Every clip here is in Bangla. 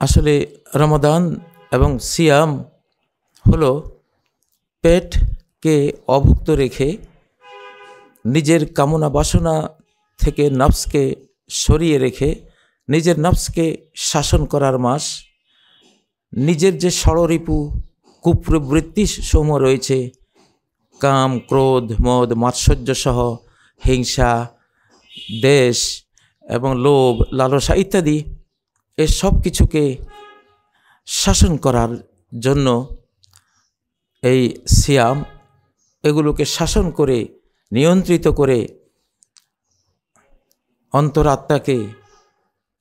আসলে রমাদান এবং সিয়াম হলো পেটকে অভুক্ত রেখে নিজের কামনা বাসনা থেকে নফসকে সরিয়ে রেখে নিজের নফসকে শাসন করার মাস। নিজের যে ষড়রিপু কুপ্রবৃত্তি সমূহ রয়েছে, কাম, ক্রোধ, মদ, মাৎসর্য সহ হিংসা, দেশ এবং লোভ, লালসা ইত্যাদি, এ সব কিছুকে শাসন করার জন্য এই সিয়াম এগুলোকে শাসন করে নিয়ন্ত্রিত করে অন্তরাত্মাকে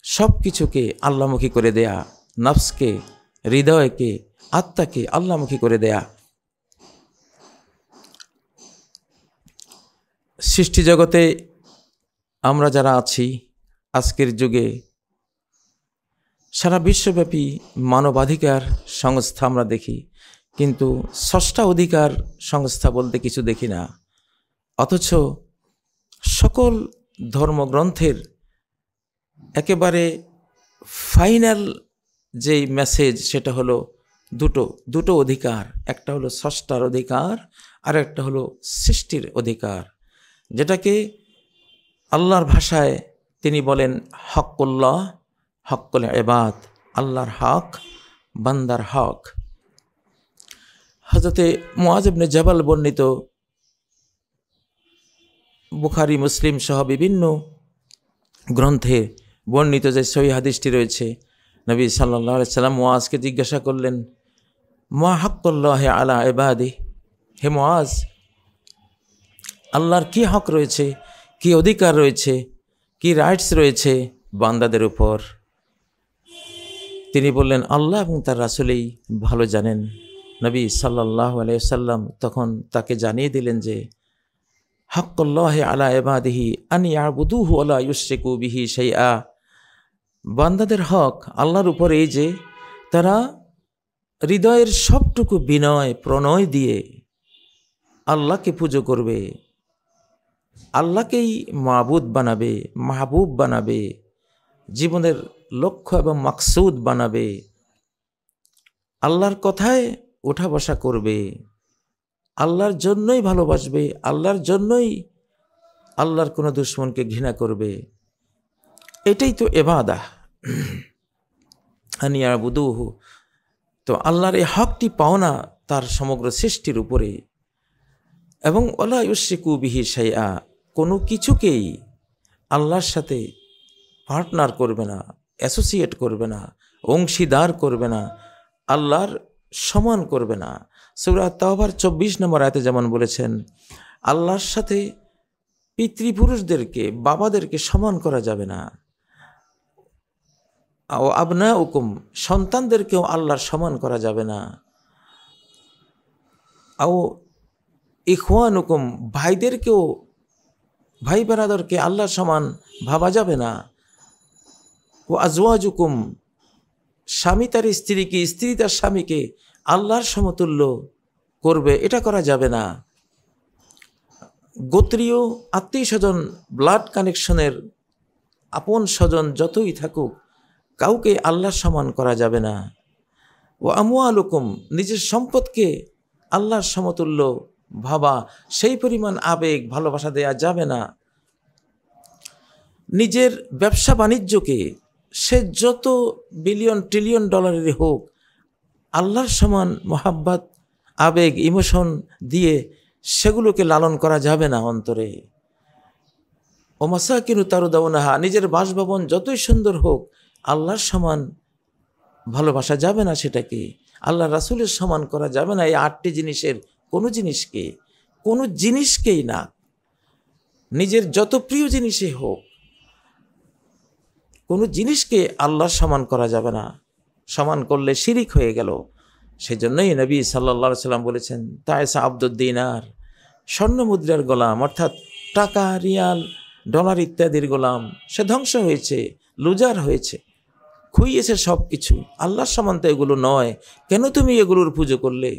সব কিছুকে আল্লাহমুখী করে দেয়া, নফসকে, হৃদয়কে, আত্মাকে আল্লাহমুখী করে দেয়া। সৃষ্টি জগতে আমরা যারা আছি আজকের যুগে, সারা বিশ্বব্যাপী মানবাধিকার সংস্থা আমরা দেখি, কিন্তু ষষ্ঠ অধিকার সংস্থা বলতে কিছু দেখি না। অথচ সকল ধর্মগ্রন্থের একেবারে ফাইনাল যেই মেসেজ সেটা হলো দুটো অধিকার। একটা হলো স্রষ্টার অধিকার, আর একটা হলো সৃষ্টির অধিকার, যেটাকে আল্লাহর ভাষায় তিনি বলেন হক্কুল্লাহ, হক্কুল ইবাদ, আল্লাহর হক, বান্দার হক। হযরতে মুআয ইবনে জাবাল বর্ণিত বুখারী, মুসলিম সহ বিভিন্ন গ্রন্থে বর্ণিত যে সহিহ হাদিসটি রয়েছে, নবী সাল্লাল্লাহু আলাইহি সাল্লাম মুআযকে জিজ্ঞাসা করলেন, মা হক্কুল্লাহি আলা ইবাদি, হে মুআয, আল্লাহর কি হক রয়েছে, কি অধিকার রয়েছে, কি রাইটস রয়েছে বান্দাদের উপর? তিনি বললেন, আল্লাহ এবং তার রাসূলই ভালো জানেন। নবী সাল্লাল্লাহু আলাইহি সাল্লাম তখন তাকে জানিয়ে দিলেন যে হক্কুল্লাহি আলা ইবাদিহি আন ইয়াবুদুহু ওয়া লা ইউশরিকু বিহি শাইআ, বান্দাদের হক আল্লাহর উপর এই যে তারা হৃদয়ের সবটুকু বিনয় প্রণয় দিয়ে আল্লাহকে পুজো করবে, আল্লাহকেই মাবুদ বানাবে, মাহবুব বানাবে, জীবনের লক্ষ্য এবং মাকসুদ বানাবে, আল্লাহর কথায় ওঠা বসা করবে, আল্লাহর জন্যই ভালোবাসবে, আল্লাহর জন্যই আল্লাহর কোনো দুশমনকে ঘৃণা করবে। এটাই তো ইবাদাহ, আন ইয়াবুদুহু। তো আল্লাহর এই হকটি পাওনা তার সমগ্র সৃষ্টির উপরে, এবং ওয়ালা ইউশরিকু বিহি শাইআ, কোনো কিছুকেই আল্লাহর সাথে পার্টনার করবে না, অ্যাসোসিয়েট করবে না, অংশীদার করবে না, আল্লাহর সমান করবে না। সূরা তাওবার 24 নম্বর আয়াতে যেমন বলেছেন, আল্লাহর সাথে পিতৃপুরুষদেরকে, বাবাদেরকে সমান করা যাবে না। ও আবনাউকুম, সন্তানদেরকেও আল্লাহর সমান করা যাবে না। ও ইখওয়ানুকুম, ভাইদেরকেও, ভাই বেরাদরকে আল্লাহর সমান ভাবা যাবে না। ও আজওয়াজুকুম, স্বামী তার স্ত্রীকে, স্ত্রী তার স্বামীকে আল্লাহর সমতুল্য করবে, এটা করা যাবে না। গোত্রীয় আত্মীয় স্বজন, ব্লাড কানেকশনের আপন স্বজন যতই থাকুক, কাউকে আল্লাহর সমান করা যাবে না। ও আমওয়ালুকুম, নিজের সম্পদকে আল্লাহর সমতুল্য ভাবা, সেই পরিমাণ আবেগ ভালোবাসা দেয়া যাবে না। নিজের ব্যবসা বাণিজ্যকে, সে যত বিলিয়ন ট্রিলিয়ন ডলারের হোক, আল্লাহর সমান মোহাব্বত, আবেগ, ইমোশন দিয়ে সেগুলোকে লালন করা যাবে না অন্তরে। ও মাসাকিনু তারদাউনাহা, নিজের বাসভবন যতই সুন্দর হোক, আল্লাহর সমান ভালোবাসা যাবে না সেটাকে, আল্লাহ রাসূলের সমান করা যাবে না। এই 8টি জিনিসের কোনো জিনিসকেই না, নিজের যত প্রিয় জিনিসই হোক, কোনো জিনিসকে আল্লাহর সমান করা যাবে না। সমান করলে শিরিক হয়ে গেল। সেজন্যই নবী সাল্লাল্লাহু আলাইহি সাল্লাম বলেছেন, তায়েসা আব্দুদ দিনার, স্বর্ণ মুদ্রার গোলাম, অর্থাৎ টাকা, রিয়াল, ডলার ইত্যাদির গোলাম, সে ধ্বংস হয়েছে, লুজার হয়েছে, খুইয়েছে সব কিছু। আল্লাহর সমান তো এগুলো নয়। কেন তুমি এগুলোর পুজো করলে?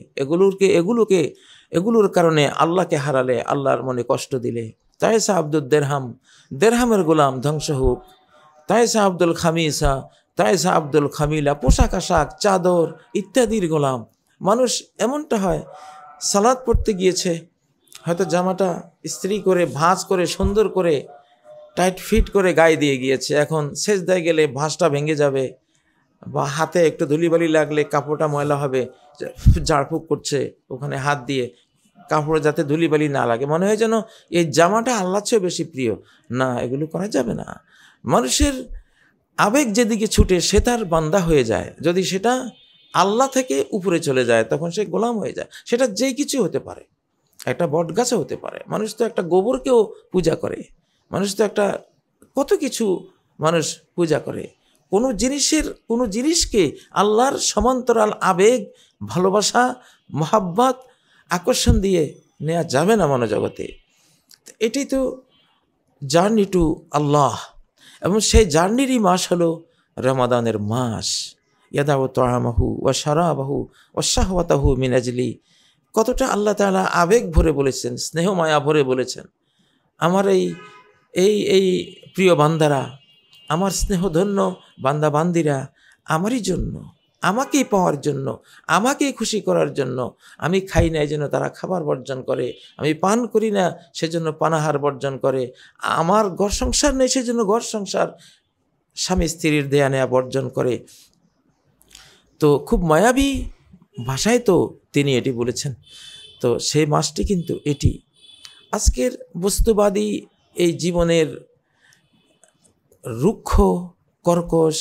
এগুলোর কারণে আল্লাহকে হারালে, আল্লাহর মনে কষ্ট দিলে। তায়েসা আব্দুল দেরহাম, দেরহামের গোলাম ধ্বংস হোক। তায়েসা আব্দুল খামিসা, তাইসা আব্দুল খামিলা, পোশাক আশাক, চাদর ইত্যাদির গোলাম। মানুষ এমনটা হয়, সালাত পড়তে গিয়েছে, হয়তো জামাটা ইস্ত্রি করে ভাঁজ করে সুন্দর করে টাইট ফিট করে গায়ে দিয়ে গিয়েছে, এখন সেজদায় গেলে ভাঁজটা ভেঙে যাবে, বা হাতে একটু ধুলিবালি লাগলে কাপড়টা ময়লা হবে, ঝাড়ফুঁক করছে ওখানে হাত দিয়ে, কাপড়ে যাতে ধুলিবালি না লাগে, মনে হয় যেন এই জামাটা আল্লাহর চেয়ে বেশি প্রিয়। না, এগুলো করা যাবে না। মানুষের আবেগ যেদিকে ছুটে সে তার বান্দা হয়ে যায়। যদি সেটা আল্লাহ থেকে উপরে চলে যায় তখন সে গোলাম হয়ে যায়। সেটা যে কিছু হতে পারে, একটা বট গাছও হতে পারে। মানুষ তো একটা গোবরকেও পূজা করে, মানুষ তো একটা কত কিছু মানুষ পূজা করে। কোনো জিনিসকে আল্লাহর সমান্তরাল আবেগ, ভালোবাসা, মহাব্বত, আকর্ষণ দিয়ে নেওয়া যাবে না মনোজগতে। এটাই তো জার্নি টু আল্লাহ। এবং সেই জার্নিরই মাস হলো রমাদানের মাস। ইয়াদাউ তাআমাহু ওয়া শারাবাহু ওয়া শাহওয়াতাহু মিন আজলি। কতটা আল্লাহ তাআলা আবেগ ভরে বলেছেন, স্নেহ মায়া ভরে বলেছেন, আমার এই প্রিয় বান্দারা, আমার স্নেহধন্য বান্দা বান্দিরা আমারই জন্য, আমাকেই পাওয়ার জন্য, আমাকেই খুশি করার জন্য। আমি খাই না এজন্য তারা খাবার বর্জন করে, আমি পান করি না সেজন্য পানাহার বর্জন করে, আমার ঘর সংসার নেই সেজন্য ঘর সংসার, স্বামী স্ত্রীর দেয়া নেয়া বর্জন করে। তো খুব মায়াবী ভাষায় তো তিনি এটি বলেছেন। তো সেই মাসটি কিন্তু এটি। আজকের বস্তুবাদী এই জীবনের রুক্ষ, কর্কশ,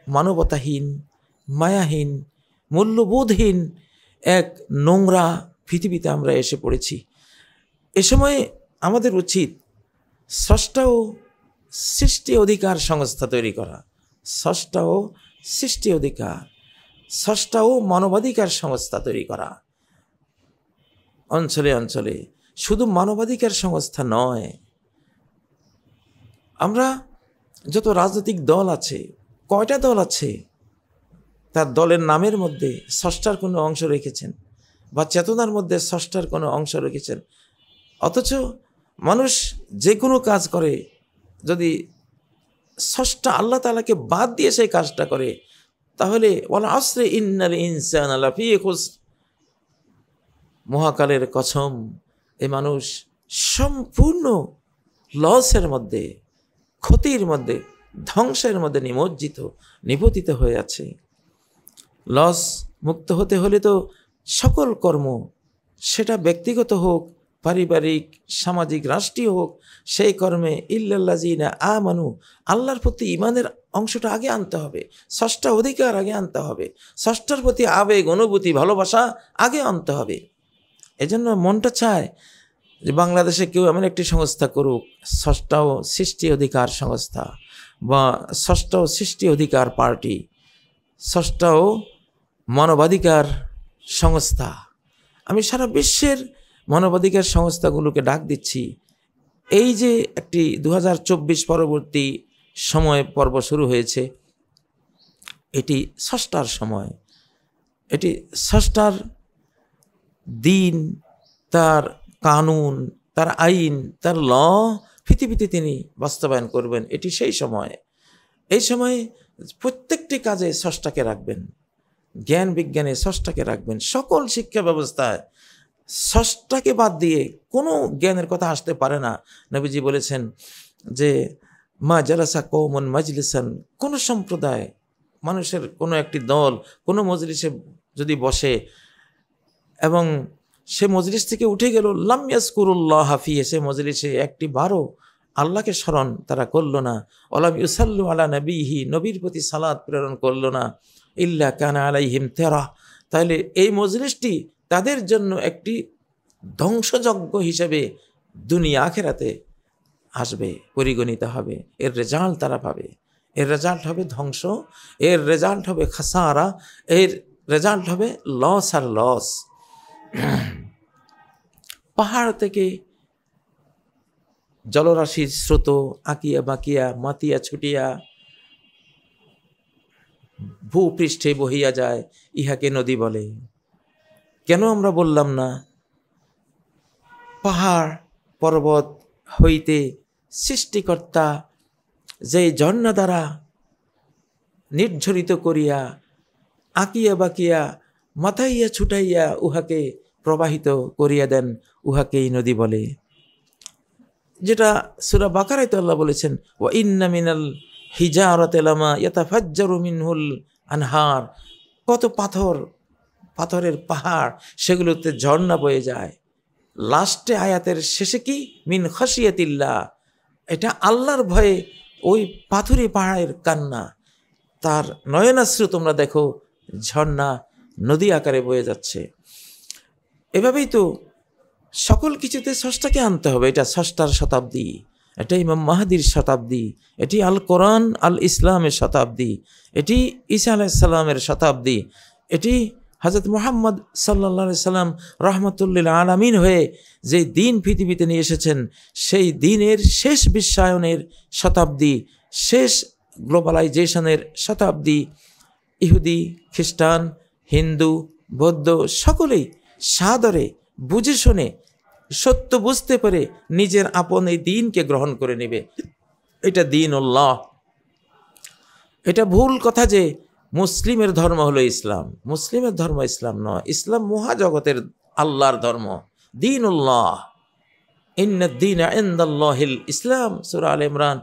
মানবতাহীন, মায়াহীন, মূল্যবোধহীন এক নোংরা পৃথিবীতে আমরা এসে পড়েছি। এ সময় আমাদের উচিত স্রষ্টা ও সৃষ্টি অধিকার সংস্থা তৈরি করা। স্রষ্টা ও সৃষ্টি অধিকার, স্রষ্টা ও মানবাধিকার সংস্থা তৈরি করা। অঞ্চলে অঞ্চলে শুধু মানবাধিকার সংস্থা নয়, আমরা যত রাজনৈতিক দল আছে, কয়টা দল আছে, তার দলের নামের মধ্যে স্রষ্টার কোনো অংশ রেখেছেন, বা চেতনার মধ্যে স্রষ্টার কোনো অংশ রেখেছেন। অথচ মানুষ যে কোনো কাজ করে, যদি স্রষ্টা আল্লাহ তাআলাকে বাদ দিয়ে সেই কাজটা করে, তাহলে ওয়াল আসরি ইন্নাল ইনসানা লাফি খুসর, মহাকালের কসম, এ মানুষ সম্পূর্ণ লসের মধ্যে, ক্ষতির মধ্যে, ধ্বংসের মধ্যে নিপতিত হয়ে আছে। লস মুক্ত হতে হলে তো সকল কর্ম, সেটা ব্যক্তিগত হোক, পারিবারিক, সামাজিক, রাষ্ট্রীয় হোক, সেই কর্মে ইল্লাল্লাযিনা আমানু, আল্লাহর প্রতি ঈমানের অংশটা আগে আনতে হবে, স্রষ্টা অধিকার আগে আনতে হবে, স্রষ্টার প্রতি আবেগ, অনুভূতি, ভালোবাসা আগে আনতে হবে। এজন্য মনটা চায় যে বাংলাদেশে কেউ এমন একটি সংস্থা করুক, স্রষ্টা ও সৃষ্টি অধিকার সংস্থা, বা স্রষ্টা ও সৃষ্টি অধিকার পার্টি, স্রষ্টা ও মানবাধিকার সংস্থা। আমি সারা বিশ্বের মানবাধিকার সংস্থাগুলোকে ডাক দিচ্ছি, এই যে একটি 2024 পরবর্তী সময় পর্ব শুরু হয়েছে, এটি স্রষ্টার সময়, এটি স্রষ্টার দিন, তার কানুন, তার আইন, তার ল পৃথিবীতে তিনি বাস্তবায়ন করবেন। এটি সেই সময়। এই সময়ে প্রত্যেকটি কাজে স্রষ্টাকে রাখবেন, জ্ঞান বিজ্ঞানে স্রষ্টাকে রাখবেন, সকল শিক্ষা ব্যবস্থায় স্রষ্টাকে বাদ দিয়ে কোনো জ্ঞানের কথা আসতে পারে না। নবীজি বলেছেন যে মা জালাসা কওমুন মাজলিসান, কোনো সম্প্রদায়, মানুষের কোনো একটি দল কোনো মজলিসে যদি বসে এবং সে মজলিস থেকে উঠে গেল, লাম ইয়াজকুরুল্লাহ ফিহি, সে মজলিসে একটি বারও আল্লাহকে স্মরণ তারা করল না, ওয়ালাম ইউসাল্লু আলা নবীহি, নবীর প্রতি সালাত প্রেরণ করল না, ইল্লা কানা আলাইহিম তেরা, তাহলে এই মজলিসটি তাদের জন্য একটি ধ্বংসযজ্ঞ হিসেবে দুনিয়া আখেরাতে আসবে, পরিগণিত হবে। এর রেজাল্ট তারা পাবে, এর রেজাল্ট হবে ধ্বংস, এর রেজাল্ট হবে খাসারা, এর রেজাল্ট হবে লস আর লস। পাহাড় থেকে জলরাশির স্রোত আঁকিয়া বাঁকিয়া, মাতিয়া ছুটিয়া ভূপৃষ্ঠে বহিয়া যায়, ইহাকে নদী বলে। কেন আমরা বললাম না পাহাড় পর্বত হইতে সৃষ্টিকর্তা যে ঝর্ণা দ্বারা নির্ঝরিত করিয়া আঁকিয়া বাকিয়া মাথাইয়া ছুটাইয়া উহাকে প্রবাহিত করিয়া দেন, উহাকেই নদী বলে। যেটা সূরা বাকারায় আল্লাহ বলেছেন, ওয়া ইন্না মিনাল হিজারাতি লামা ইয়াতাফাজ্জারু মিনহুল আনহার, কত পাথরের পাহাড়, সেগুলোতে ঝর্ণা বয়ে যায়। লাস্টে আয়াতের শেষে কি, মিন খাশিয়াতিল্লাহ, এটা আল্লাহর ভয়ে ওই পাথুরে পাহাড়ের কান্না, তার নয়নাশ্রু তোমরা দেখো ঝর্ণা নদী আকারে বয়ে যাচ্ছে। এভাবেই তো সকল কিছুতে স্রষ্টাকে আনতে হবে। এটা স্রষ্টার শতাব্দী, এটা ইমাম মাহদির শতাব্দী, এটি আল কোরআন আল ইসলামের শতাব্দী, এটি ঈসা আলাইহিস সালামের শতাব্দী, এটি হযরত মুহাম্মদ সাল্লাল্লাহু আলাইহি সাল্লাম রাহমাতুল্লিল আলামিন হয়ে যে দিন পৃথিবীতে নিয়ে এসেছেন, সেই দিনের শেষ বিশ্বায়নের শতাব্দী, শেষ গ্লোবালাইজেশনের শতাব্দী। ইহুদি, খ্রিস্টান, হিন্দু, বৌদ্ধ সকলেই সাদরে বুঝে শুনে সত্য বুঝতে পেরে নিজের আপন এই দিনকে গ্রহণ করে নেবে। এটা দীনুল্লাহ। এটা ভুল কথা যে মুসলিমের ধর্ম হলো ইসলাম। মুসলিমের ধর্ম ইসলাম নয়, ইসলাম মহাজগতের আল্লাহর ধর্ম, দীনুল্লাহ। ইন্নাদ-দীনা ইনদাল্লাহিল ইসলাম, সূরা আলে ইমরান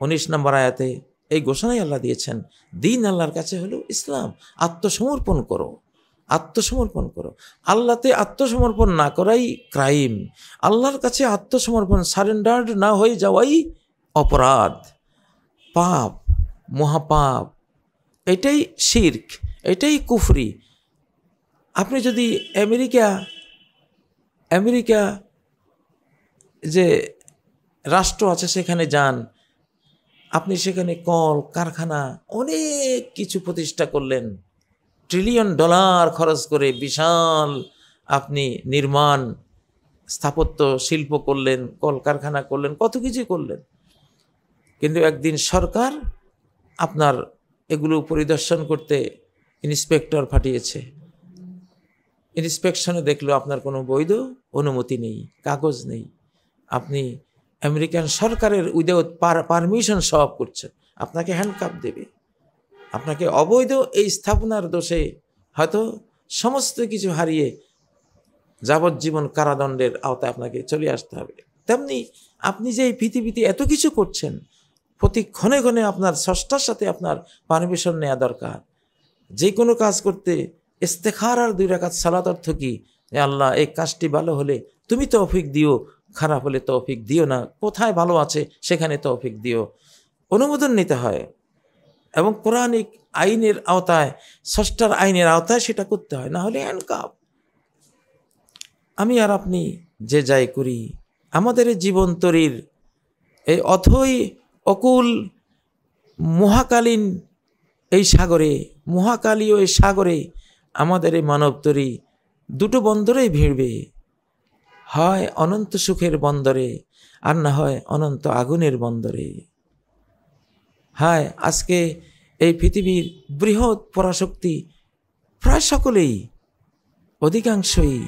19 নম্বর আয়াতে এই ঘোষণাই আল্লাহ দিয়েছেন, দিন আল্লাহর কাছে হলো ইসলাম। আত্মসমর্পণ করো, আত্মসমর্পণ করো। আল্লাহতে আত্মসমর্পণ না করাই ক্রাইম। আল্লাহর কাছে আত্মসমর্পণ, সারেন্ডার্ড না হয়ে যাওয়াই অপরাধ, পাপ, মহাপাপ। এটাই শিরক, এটাই কুফরি। আপনি যদি আমেরিকা যে রাষ্ট্র আছে সেখানে যান, আপনি সেখানে কল কারখানা অনেক কিছু প্রতিষ্ঠা করলেন, $1 ট্রিলিয়ন খরচ করে বিশাল আপনি নির্মাণ স্থাপত্য শিল্প করলেন, কল কারখানা করলেন, কত কিছু করলেন। কিন্তু একদিন সরকার আপনার এগুলো পরিদর্শন করতে ইন্সপেক্টর পাঠিয়েছে। ইন্সপেকশনে দেখলো আপনার কোনো বৈধ অনুমতি নেই, কাগজ নেই। আপনি আমেরিকান সরকারের উইদাউট পারমিশন সব করছেন, আপনাকে হ্যান্ডকাপ দেবে। আপনাকে অবৈধ এই স্থাপনার দোষে হয়তো সমস্ত কিছু হারিয়ে যাবজ্জীবন কারাদণ্ডের আওতায় আপনাকে চলে আসতে হবে। তেমনি আপনি যে এই পৃথিবীতে এত কিছু করছেন, প্রতি ক্ষণে ক্ষণে আপনার স্রষ্টার সাথে আপনার পারমিশন নেওয়া দরকার। যে কোনো কাজ করতে ইস্তেখারার 2 রাকাত সালাত অর্থ কি, আল্লাহ এই কাজটি ভালো হলে তুমি তৌফিক দিও, খারাপ হলে তৌফিক দিও না, কোথায় ভালো আছে সেখানে তৌফিক দিও। অনুমোদন নিতে হয় এবং কোরআনিক আইনের আওতায়, স্রষ্টার আইনের আওতায় সেটা করতে হয়, না হলে হ্যান্ডকাপ। আমি আর আপনি যে যাই করি, আমাদের এই জীবন তরীর এই অথই অকুল মহাকালীন এই সাগরে, মহাকালীয় এই সাগরে আমাদের এই মানব তরী 2টো বন্দরেই ভিড়বে, হয় অনন্ত সুখের বন্দরে আর না হয় অনন্ত আগুনের বন্দরে। হ্যাঁ, আজকে এই পৃথিবীর বৃহৎ পরাশক্তি প্রায় সকলেই, অধিকাংশই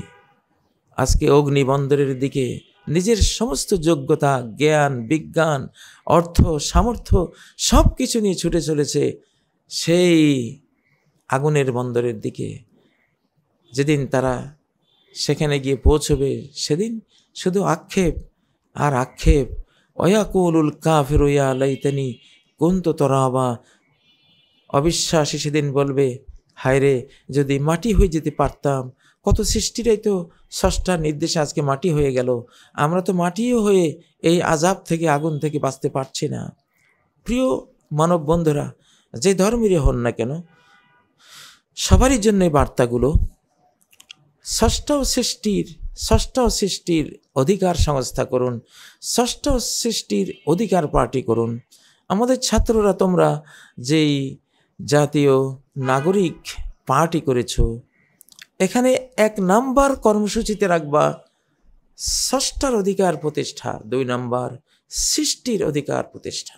আজকে অগ্নিবন্দরের দিকে নিজের সমস্ত যোগ্যতা, জ্ঞান, বিজ্ঞান, অর্থ, সামর্থ্য সব কিছু নিয়ে ছুটে চলেছে সেই আগুনের বন্দরের দিকে। যেদিন তারা সেখানে গিয়ে পৌঁছবে, সেদিন শুধু আক্ষেপ আর আক্ষেপ। ওয়াকুলুল কাফিরু ইয়া লাইতানি কুনতু তুরাবা, অবিশ্বাসী সেদিন বলবে, হায়রে যদি মাটি হয়ে যেতে পারতাম। কত সৃষ্টিরাই তো স্রষ্টার নির্দেশে আজকে মাটি হয়ে গেল, আমরা তো মাটিও হয়ে এই আযাব থেকে, আগুন থেকে বাঁচতে পারছি না। প্রিয় মানব বন্ধুরা, যে ধর্মেরই হন না কেন, সবারই জন্য এই বার্তাগুলো। ষষ্ঠ সৃষ্টির অধিকার সংস্থা করুন, ষষ্ঠ সৃষ্টির অধিকার পার্টি করুন। আমাদের ছাত্ররা, তোমরা যেই জাতীয় নাগরিক পার্টি করেছ, এখানে 1 নাম্বার কর্মসূচিতে রাখবা ষষ্ঠার অধিকার প্রতিষ্ঠা, 2 নাম্বার সৃষ্টির অধিকার প্রতিষ্ঠা।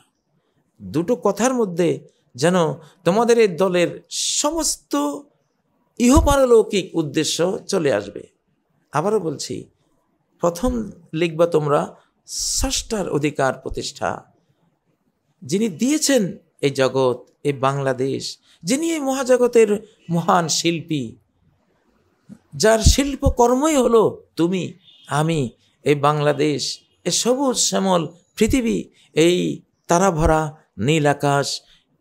2টো কথার মধ্যে যেন তোমাদের এই দলের সমস্ত ইহপারলৌকিক উদ্দেশ্য চলে আসবে। আবারও বলছি, প্রথম লিখবা তোমরা ষষ্ঠার অধিকার প্রতিষ্ঠা। যিনি দিয়েছেন এই জগৎ, এই বাংলাদেশ, যিনি এই মহাজগতের মহান শিল্পী, যার শিল্পকর্মই হলো তুমি, আমি, এই বাংলাদেশ, এ সবুজ শ্যামল পৃথিবী, এই তারাভরা নীল আকাশ,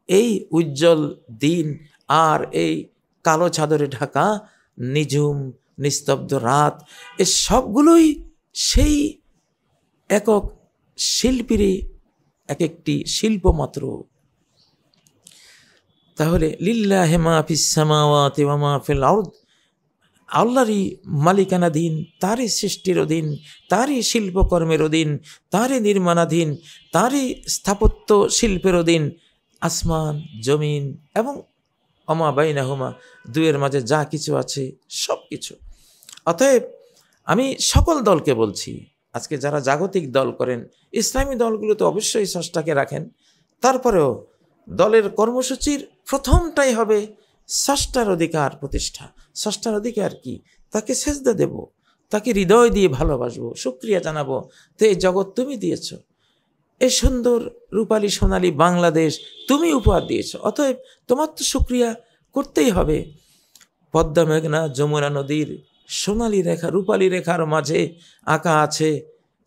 এই উজ্জ্বল দিন, আর এই কালো চাদরে ঢাকা নিঝুম নিস্তব্ধ রাত, এ সবগুলোই সেই একক শিল্পীরই এক একটি শিল্প মাত্র। তাহলে লিল্লাহি মা ফিস সামাওয়াতি ওয়া মা ফিল আরদ, আল্লাহরই মালিকানাধীন, তারই সৃষ্টির অধীন, তারই শিল্পকর্মের অধীন, তারই নির্মাণাধীন, তারই স্থাপত্য শিল্পের অধীন আসমান, জমিন এবং অমা বাইনাহুমা, দুয়ের মাঝে যা কিছু আছে সব কিছু। অতএব আমি সকল দলকে বলছি, আজকে যারা জাগতিক দল করেন, ইসলামী দলগুলো তো অবশ্যই স্রষ্টাকে রাখেন, তারপরেও দলের কর্মসূচির প্রথমটাই হবে স্রষ্টার অধিকার প্রতিষ্ঠা। স্রষ্টার অধিকার কি? তাকে সেজদা দেব, তাকে হৃদয় দিয়ে ভালোবাসবো, শুকরিয়া জানাবো, তো এই জগৎ তুমি দিয়েছ, এই সুন্দর রূপালী সোনালী বাংলাদেশ তুমি উপহার দিয়েছ, অতএব তোমার তো শুকরিয়া করতেই হবে। পদ্মা মেঘনা যমুনা নদীর সোনালী রেখা, রূপালী রেখার মাঝে আঁকা আছে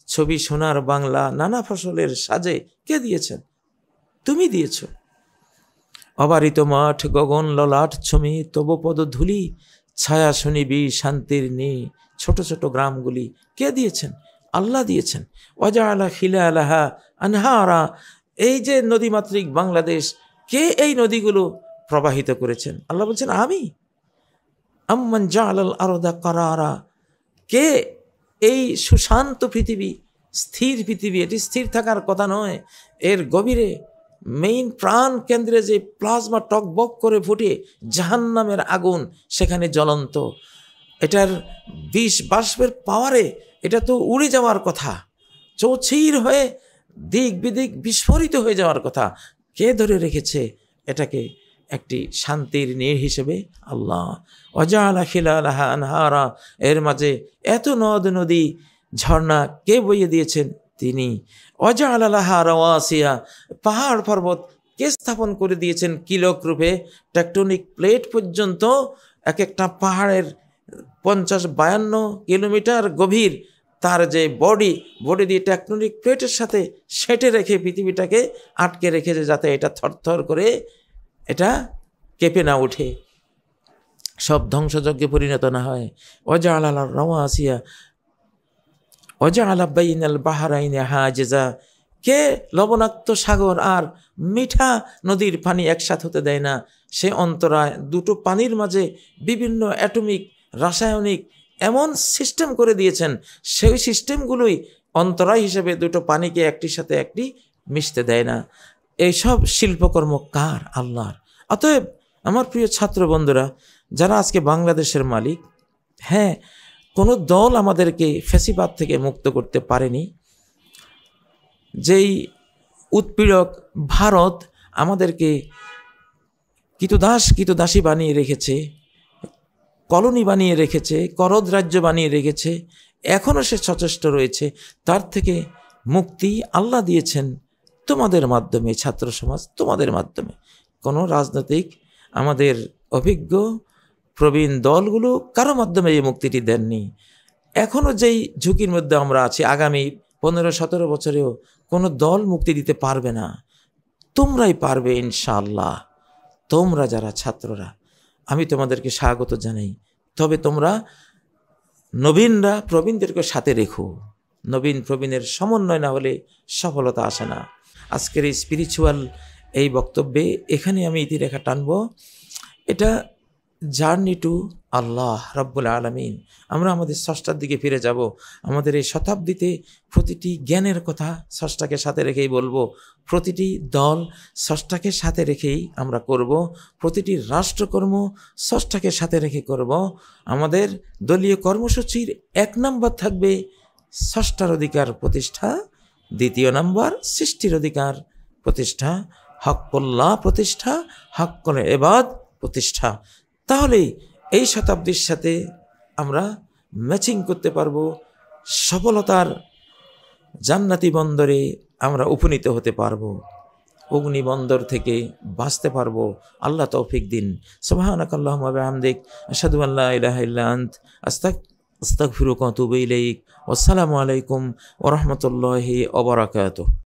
ছবি সোনার বাংলা, নানা ফসলের সাজে। কে দিয়েছেন? তুমি দিয়েছ। অবারিত মাঠ, গগন ললাট ছমি, তব পদ ধুলি, ছায়া শুনিবি শান্তির নি, ছোট ছোট গ্রামগুলি কে দিয়েছেন? আল্লাহ দিয়েছেন। ওয়াজআলা খিলালাহা আনহারা, এই যে নদীমাতৃক বাংলাদেশ, কে এই নদীগুলো প্রবাহিত করেছেন? আল্লাহ বলছেন আমি। আম্মান জাআলাল আরদা কারারা, কে এই সুশান্ত পৃথিবী, স্থির পৃথিবী, এটি স্থির থাকার কথা নয়, এর গভীরে মেইন প্রাণ কেন্দ্রে যে প্লাজমা টকবক করে ফুটে জাহান্নামের আগুন সেখানে জ্বলন্ত, এটার বিষ বাষ্পের পাওয়ারে এটা তো উড়ে যাওয়ার কথা, চৌচির হয়ে দিক বিদিক বিস্ফোরিত হয়ে যাওয়ার কথা। কে ধরে রেখেছে এটাকে একটি শান্তির নীড় হিসেবে? আল্লাহ। ওয়াজআলা খিলালাহা আনহারা, এর মাঝে এত নদ নদী ঝর্ণা কে বইয়ে দিয়েছেন? তিনি। ওয়াজআলা লাহা রাওয়াসিয়া, পাহাড় পর্বত কে স্থাপন করে দিয়েছেন কিলক রূপে, টেকটনিক প্লেট পর্যন্ত, এক একটা পাহাড়ের 50-52 কিলোমিটার গভীর তার যে বডি দিয়ে টেকটনিক প্লেটের সাথে সেটে রেখে পৃথিবীটাকে আটকে রেখেছে, যাতে এটা থরথর করে এটা কেঁপে না ওঠে, সব ধ্বংসযজ্ঞে পরিণত না হয়। ওয়াজআলা রাওয়াসিয়া ওয়াজআলা বাইনাল বাহরাইনি হাজিজা, কে লবণাক্ত সাগর আর মিঠা নদীর পানি একসাথে হতে দেয় না, সে অন্তরায় দুটো পানির মাঝে বিভিন্ন অ্যাটমিক রাসায়নিক এমন সিস্টেম করে দিয়েছেন, সেই সিস্টেমগুলোই অন্তরায় হিসেবে দুটো পানিকে একটির সাথে একটি মিশতে দেয় না। এইসব শিল্পকর্ম কার? আল্লাহর। অতএব আমার প্রিয় ছাত্র বন্ধুরা, যারা আজকে বাংলাদেশের মালিক, হ্যাঁ, কোনো দল আমাদেরকে ফ্যাসিবাদ থেকে মুক্ত করতে পারেনি। যেই উৎপীড়ক ভারত আমাদেরকে কৃতদাসী বানিয়ে রেখেছে, কলোনি বানিয়ে রেখেছে, করদ রাজ্য বানিয়ে রেখেছে, এখনও সে সচেষ্ট রয়েছে, তার থেকে মুক্তি আল্লাহ দিয়েছেন তোমাদের মাধ্যমে, ছাত্র সমাজ তোমাদের মাধ্যমে। কোনো রাজনৈতিক আমাদের অভিজ্ঞ প্রবীণ দলগুলো কারো মাধ্যমে এই মুক্তিটি দেননি। এখনও যেই ঝুঁকির মধ্যে আমরা আছি, আগামী 15-17 বছরেও কোনো দল মুক্তি দিতে পারবে না, তোমরাই পারবে ইনশাআল্লাহ। তোমরা যারা ছাত্ররা, আমি তোমাদেরকে স্বাগত জানাই। তবে তোমরা নবীনরা প্রবীণদেরকে সাথে রেখো, নবীন প্রবীণের সমন্বয় না হলে সফলতা আসে না। আজকের এই স্পিরিচুয়াল এই বক্তব্যে এখানে আমি ইতিরেখা টানব। এটা জার্নি টু আল্লাহ রাব্বুল আলামিন। আমরা আমাদের স্রষ্টার দিকে ফিরে যাব। আমাদের এই শতাব্দীতে প্রতিটি জ্ঞানের কথা স্রষ্টাকে সাথে রেখেই বলবো, প্রতিটি দল স্রষ্টাকে সাথে রেখেই আমরা করব, প্রতিটি রাষ্ট্রকর্ম স্রষ্টাকে সাথে রেখে করব। আমাদের দলীয় কর্মসূচির 1 নম্বর থাকবে স্রষ্টার অধিকার প্রতিষ্ঠা, 2 নম্বর সৃষ্টির অধিকার প্রতিষ্ঠা, হক্কুল্লাহ প্রতিষ্ঠাা, হক্কুল ইবাদ প্রতিষ্ঠা। তাহলে এই শতাব্দীর সাথে আমরা ম্যাচিং করতে পারবো, সফলতার জান্নাতি বন্দরে আমরা উপনীত হতে পারবো। অগ্নিবন্দর থেকে বাঁচতে পারবো। আল্লাহ তৌফিক দিন। সুবহানাকাল্লাহুম্মা ওয়া বিহামদিক আশহাদু আল্লা ইলাহা ইল্লা আনত আস্তাগফিরুকা ওয়া আতুবু ইলাইক। ওয়াসসালামু আলাইকুম ওয়া রাহমাতুল্লাহি ওয়া বারাকাতুহু।